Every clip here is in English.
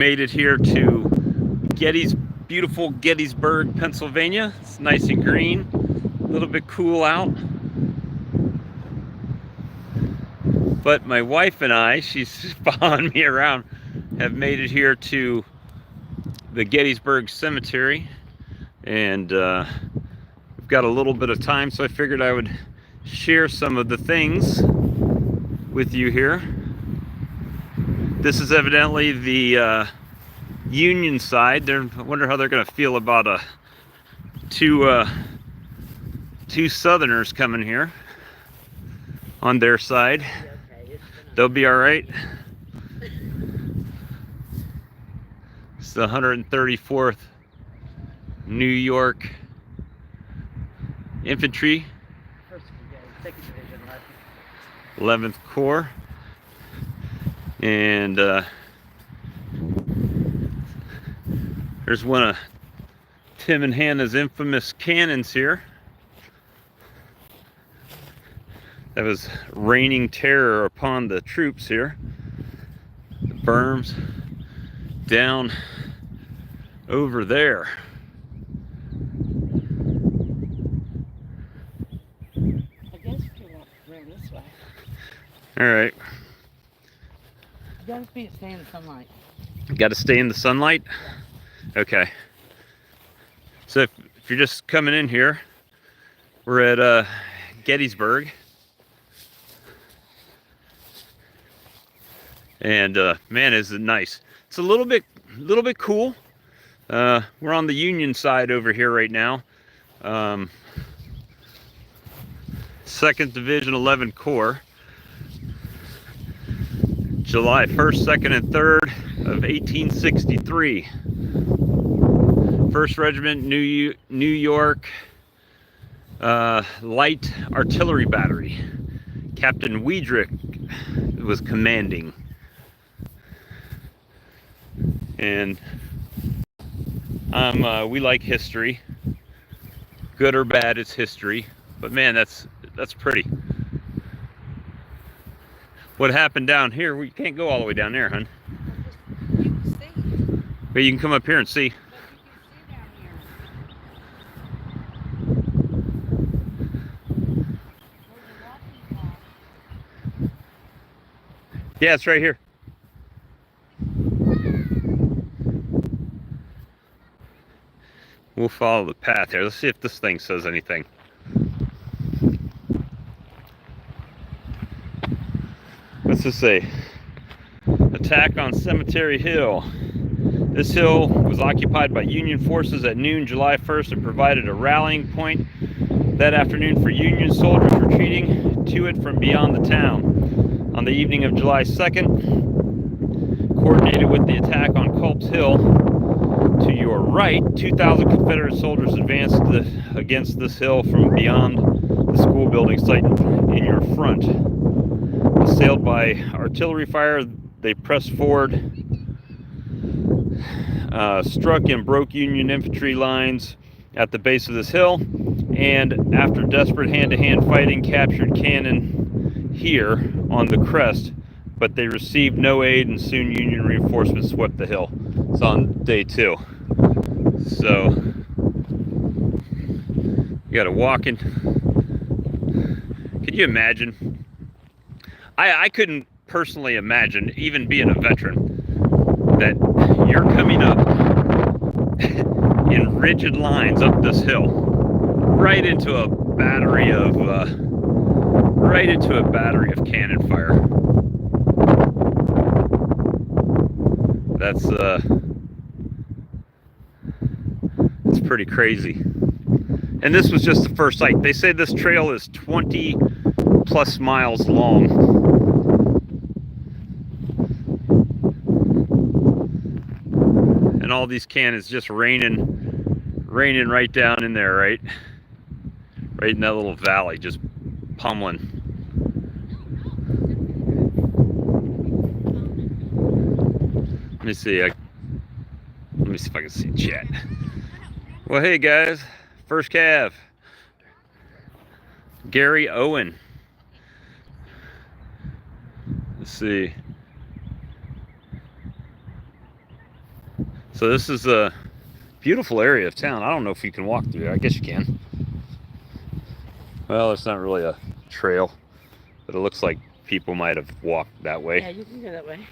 Made it here to beautiful Gettysburg, Pennsylvania. It's nice and green, a little bit cool out. But my wife and I, she's following me around, have made it here to the Gettysburg Cemetery. And we've got a little bit of time, so I figured I would share some of the things with you here. This is evidently the Union side. I wonder how they're going to feel about two Southerners coming here on their side. They'll be all right. It's the 134th New York Infantry, 11th Corps, and there's one of Tim and Hannah's infamous cannons here that was raining terror upon the troops here. The berms down over there. I guess you want to run this way. All right. You gotta stay in the sunlight. Got to stay in the sunlight? Okay. So if you're just coming in here, we're at Gettysburg. And man, is it nice. It's a little bit cool. We're on the Union side over here right now. 2nd Division 11 Corps. July 1st, 2nd, and 3rd of 1863. 1st Regiment, New York Light Artillery Battery. Captain Weidrich was commanding. And we like history. Good or bad, it's history. But man, that's pretty. What happened down here? We can't go all the way down there, hon. You can see. But you can come up here and see. But you can see down here. Yeah, it's right here. We'll follow the path here. Let's see if this thing says anything. What's this say? Attack on Cemetery Hill. This hill was occupied by Union forces at noon July 1st and provided a rallying point that afternoon for Union soldiers retreating to it from beyond the town. On the evening of July 2nd, coordinated with the attack on Culp's Hill, to your right, 2,000 Confederate soldiers advanced against this hill from beyond the school building site in your front. Assailed by artillery fire, they pressed forward, struck and broke Union infantry lines at the base of this hill, and after desperate hand-to-hand fighting, captured cannon here on the crest, but they received no aid, and soon Union reinforcements swept the hill. It's on day 2. So you got to walk in. Could you imagine? I couldn't personally imagine, even being a veteran, that you're coming up in rigid lines up this hill, right into a battery of cannon fire. That's it's pretty crazy. And this was just the first site. They say this trail is 20 plus miles long. And all these cannons just raining right down in there, right in that little valley, just pummeling. Let me see if I can see chat. Well, hey guys, first Cav, Gary Owen. Let's see. So this is a beautiful area of town. I don't know if you can walk through there. I guess you can. Well, it's not really a trail, but it looks like people might have walked that way. Yeah, you can go that way.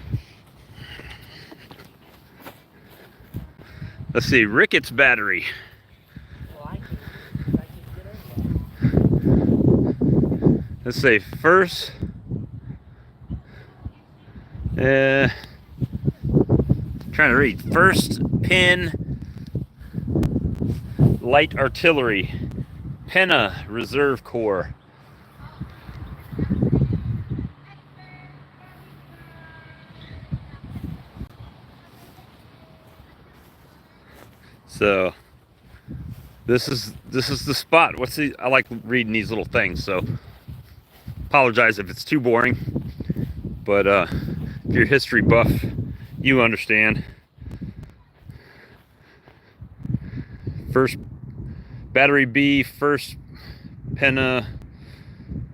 Let's see, Ricketts Battery. Well, I can get over that. Let's say first. Trying to read. First Penn Light Artillery, Penna Reserve Corps. So this is the spot. I like reading these little things, so apologize if it's too boring, but if you're a history buff, you understand. First Battery B, First Penna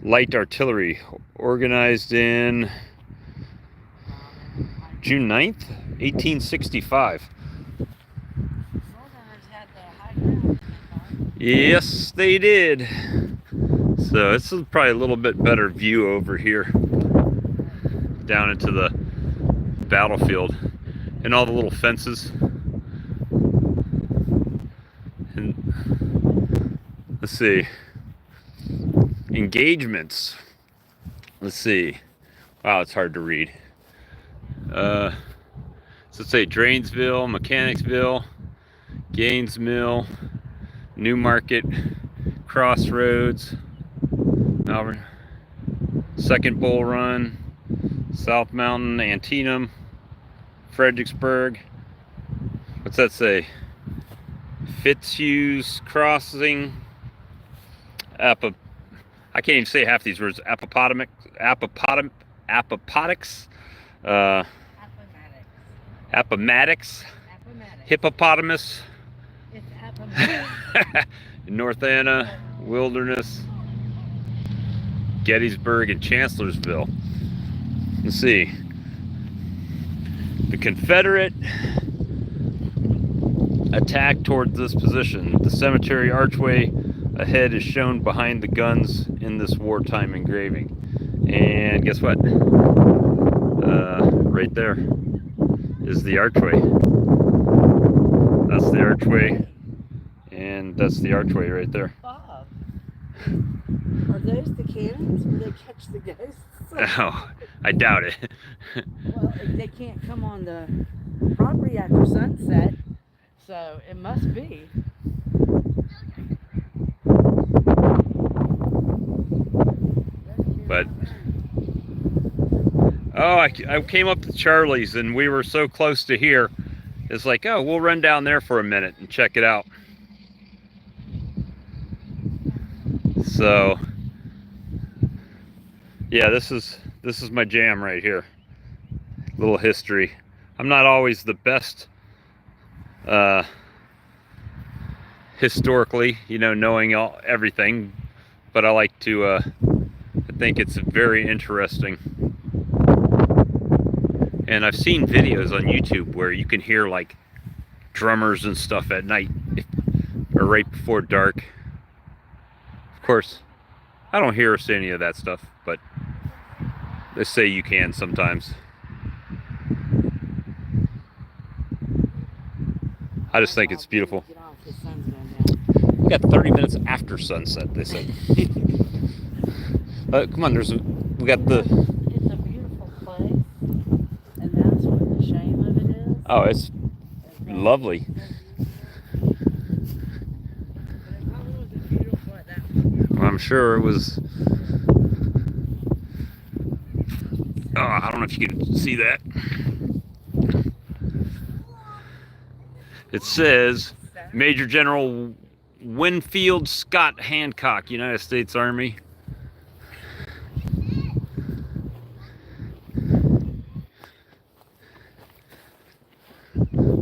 Light Artillery, organized in June 9th, 1865. Yes, they did. So it's probably a little bit better view over here down into the battlefield and all the little fences. And let's see, engagements. Let's see. Wow, it's hard to read. So let's say Drainsville, Mechanicsville, Gaines Mill, Newmarket, Crossroads, Malvern, Second Bull Run, South Mountain, Antietam, Fredericksburg. What's that say? Fitzhughes Crossing, I can't even say half these words. Appomattox, Hippopotamus, It's Appomattox. North Anna, Wilderness, Gettysburg, and Chancellorsville. Let's see. The Confederate attack towards this position. The cemetery archway ahead is shown behind the guns in this wartime engraving. And guess what? Right there is the archway. That's the archway. And that's the archway right there. Bob, are those the cannons where they catch the ghosts? Oh, I doubt it. Well, they can't come on the property after sunset, so it must be. But oh, I came up to Charlie's and we were so close to here. It's like, oh, we'll run down there for a minute and check it out. So yeah, this is my jam right here. Little history. I'm not always the best historically, knowing everything, but I like to I think it's very interesting. And I've seen videos on YouTube where you can hear like drummers and stuff at night or right before dark. Of course, I don't hear or see any of that stuff, but they say you can sometimes. I just think it's beautiful. We got 30 minutes after sunset, they said. Come on, we got the... It's a beautiful place, and that's what the shame of it is. Oh, it's lovely. I'm sure it was... Oh, I don't know if you can see that. It says Major General Winfield Scott Hancock, United States Army.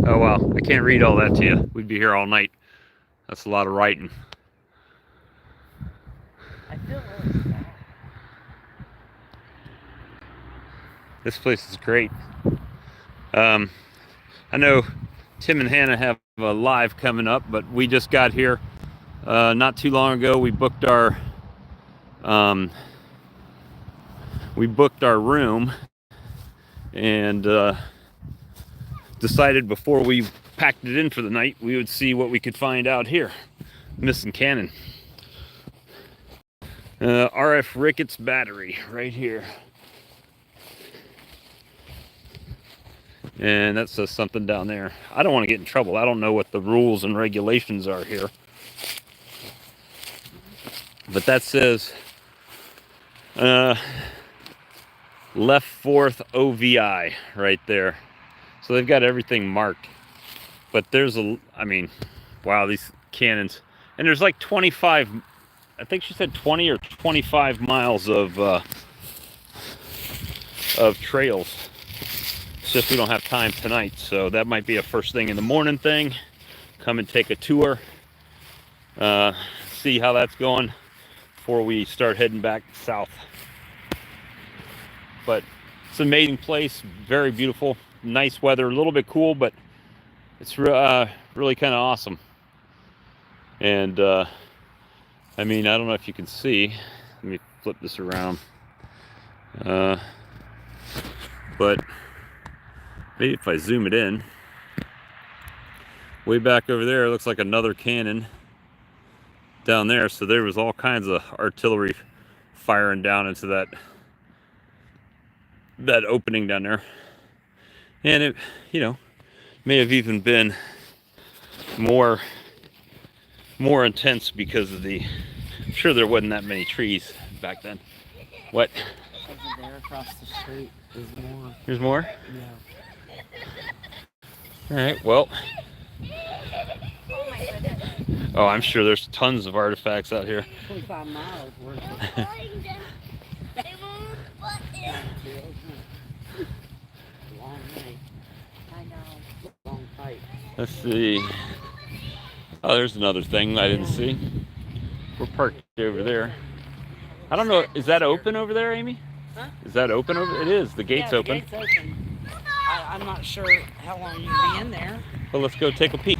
Oh well, I can't read all that to you. We'd be here all night. That's a lot of writing. I feel really sad. This place is great. I know Tim and Hannah have a live coming up, but we just got here not too long ago. We booked our room and decided before we packed it in for the night we would see what we could find out here. Missing cannon. RF Ricketts battery right here. And that says something down there. I don't want to get in trouble. I don't know what the rules and regulations are here. But that says left 4th OVI right there. So they've got everything marked. But there's I mean, wow, these cannons. And there's like 25, I think she said 20 or 25 miles of trails. It's just we don't have time tonight, so that might be a first thing in the morning thing. Come and take a tour, see how that's going before we start heading back south. But it's an amazing place, very beautiful, nice weather, a little bit cool, but it's really kind of awesome. And I mean, I don't know if you can see. Let me flip this around. But maybe if I zoom it in, way back over there, it looks like another cannon down there. So there was all kinds of artillery firing down into that opening down there. And it, you know, may have even been more intense because of I'm sure there wasn't that many trees back then. What? Over there across the street, there's more. There's more? Yeah. All right, well. Oh, I'm sure there's tons of artifacts out here. 25 miles worth of long night. I know. Long fight. Let's see. Oh, there's another thing I didn't see. We're parked over there. I don't know. Is that open over there, Amy? Huh? Is that open over there? It is. The gate's open. The gate's open. I'm not sure how long you can be in there. Well, let's go take a peek.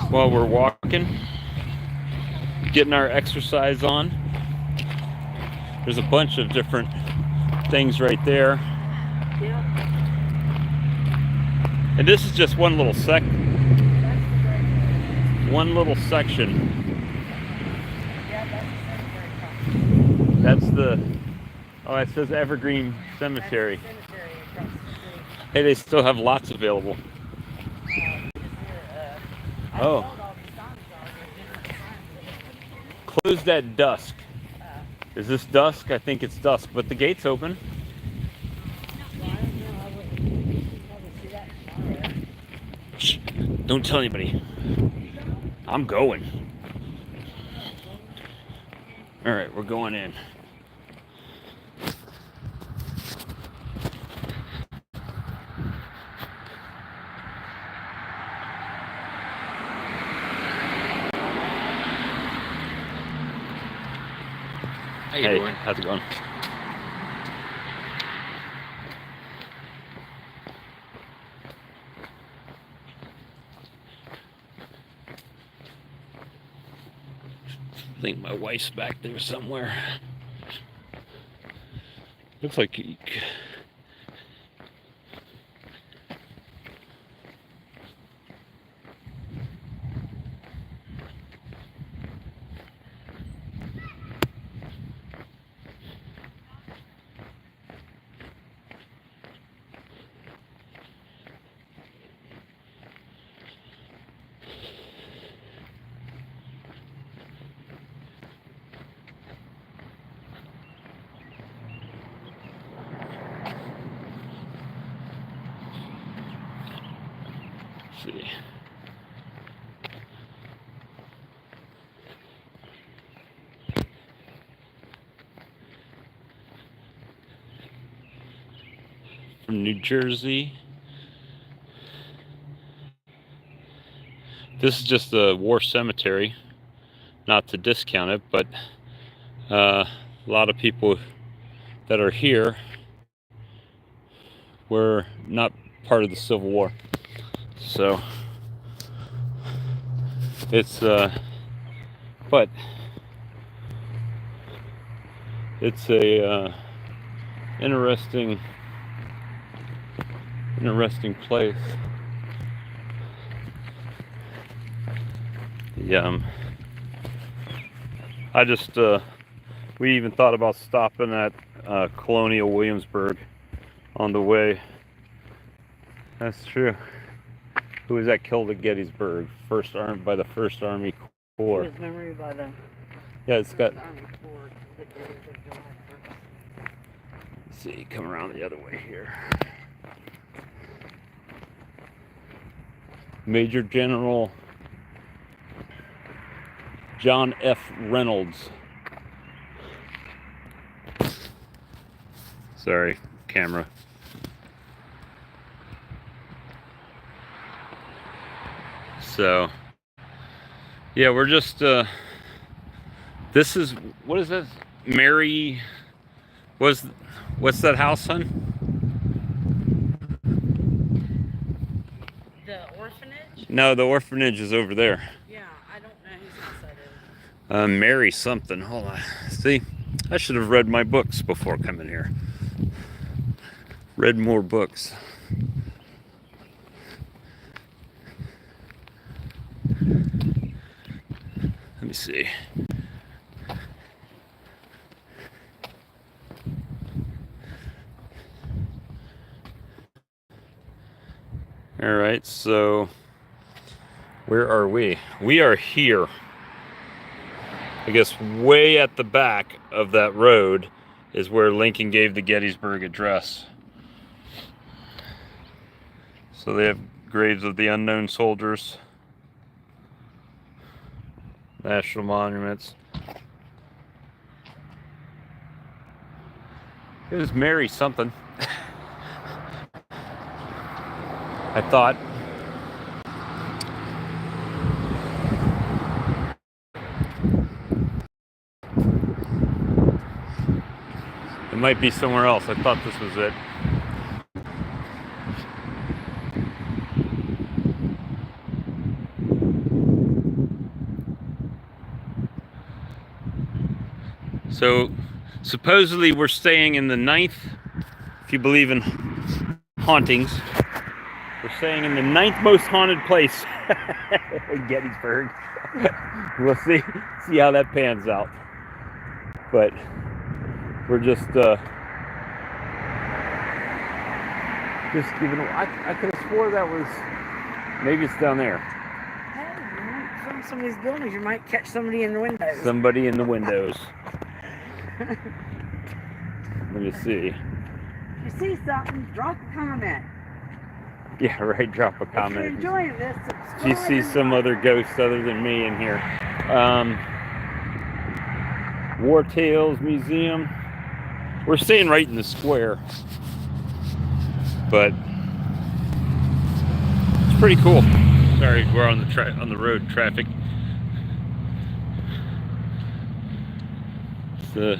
While we're walking, getting our exercise on. There's a bunch of different things right there. Yeah. And this is just one little section. That's the, oh, it says Evergreen Cemetery. Hey, they still have lots available. Oh. Closed at dusk. Is this dusk? I think it's dusk, but the gate's open. Shh, don't tell anybody. I'm going. All right, we're going in. How you doing? How's it going? I think my wife's back there somewhere. Looks like see. From New Jersey. This is just a war cemetery, not to discount it, but a lot of people that are here were not part of the Civil War. So it's but it's a interesting place. Yeah, I just we even thought about stopping at Colonial Williamsburg on the way. That's true. Who was that killed at Gettysburg? By the First Army Corps. His memory by the Yeah, it's got. Army Corps that did it July 1st. Let's see, come around the other way here. Major General John F. Reynolds. Sorry, camera. So, yeah, we're just, this is, what is this? Mary, what's that house, son? The orphanage? No, the orphanage is over there. Yeah, I don't know whose house that is. Mary something, hold on. See, I should have read my books before coming here. Read more books. Let me see. All right, so where are we? We are here. I guess way at the back of that road is where Lincoln gave the Gettysburg Address. So they have graves of the unknown soldiers, national monuments. It was Mary something. I thought. It might be somewhere else. I thought this was it. So, supposedly we're staying in the 9th, if you believe in hauntings. We're staying in the 9th most haunted place in Gettysburg. We'll see how that pans out. But we're just giving. I could have swore that was, maybe it's down there. Hey, you might, from some of these buildings, you might catch somebody in the windows. Somebody in the windows. Let me see. If you see something, drop a comment. Yeah, right. Drop a comment. If you're enjoying this, subscribe. Do you see some other ghosts other than me in here? War Tales Museum. We're staying right in the square, but it's pretty cool. Sorry, we're on the road traffic. It's the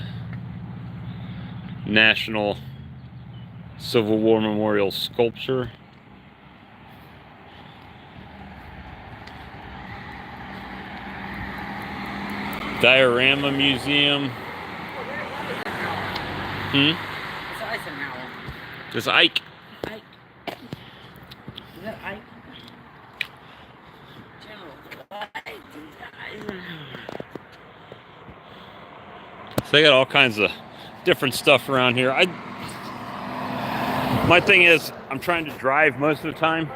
National Civil War Memorial Sculpture. Diorama Museum. It's Eisenhower. It's Ike. Ike. Is that Ike? General Eisenhower. So they got all kinds of different stuff around here. My thing is, I'm trying to drive most of the time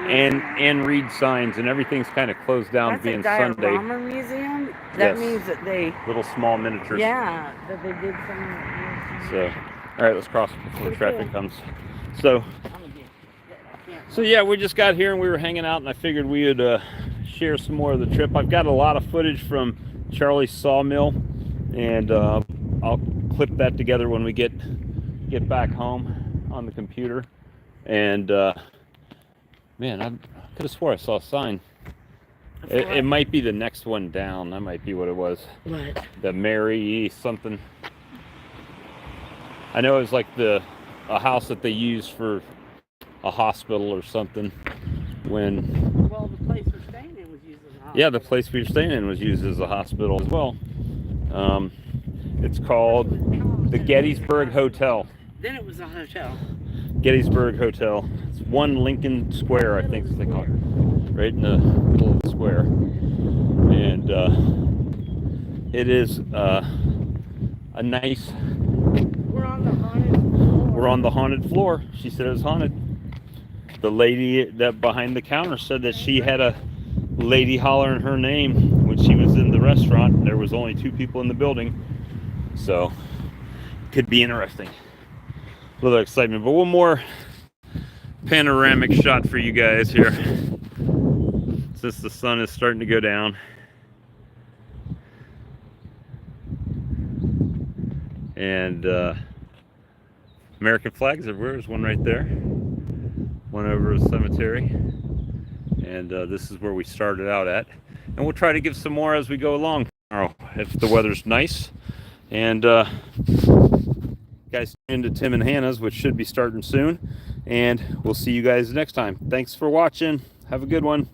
and read signs, and everything's kind of closed down. That's being a diorama Sunday. museum. That Yes. means that they, Little small miniatures. yeah, that they did something. So, all right, let's cross before Pretty traffic cool. comes. So, I'm gonna get, I can't. So yeah, we just got here and we were hanging out, and I figured we would share some more of the trip. I've got a lot of footage from Charlie's Sawmill, and I'll clip that together when we get back home on the computer. And man, I could have swore I saw a sign. It might be the next one down. That might be what it was. What? The Mary something. I know it was like a house that they used for a hospital or something. When Well, the place we're staying in was used as a hospital. yeah, the place we were staying in was used as a hospital as well. It's called the Gettysburg Hotel. Then it was a hotel. Gettysburg Hotel. It's 1 Lincoln Square, I think they call it. Right in the middle of the square. And it is a nice... We're on the haunted floor. We're on the haunted floor. She said it was haunted. The lady that behind the counter said that she had a lady hollering her name when she was in the restaurant. There was only 2 people in the building. So, could be interesting. A little excitement. But one more panoramic shot for you guys here. Since the sun is starting to go down. And American flags everywhere. There's one right there. One over the cemetery. And this is where we started out at. And we'll try to give some more as we go along tomorrow, if the weather's nice. And guys, tune into Tim and Hannah's, which should be starting soon. And we'll see you guys next time. Thanks for watching. Have a good one.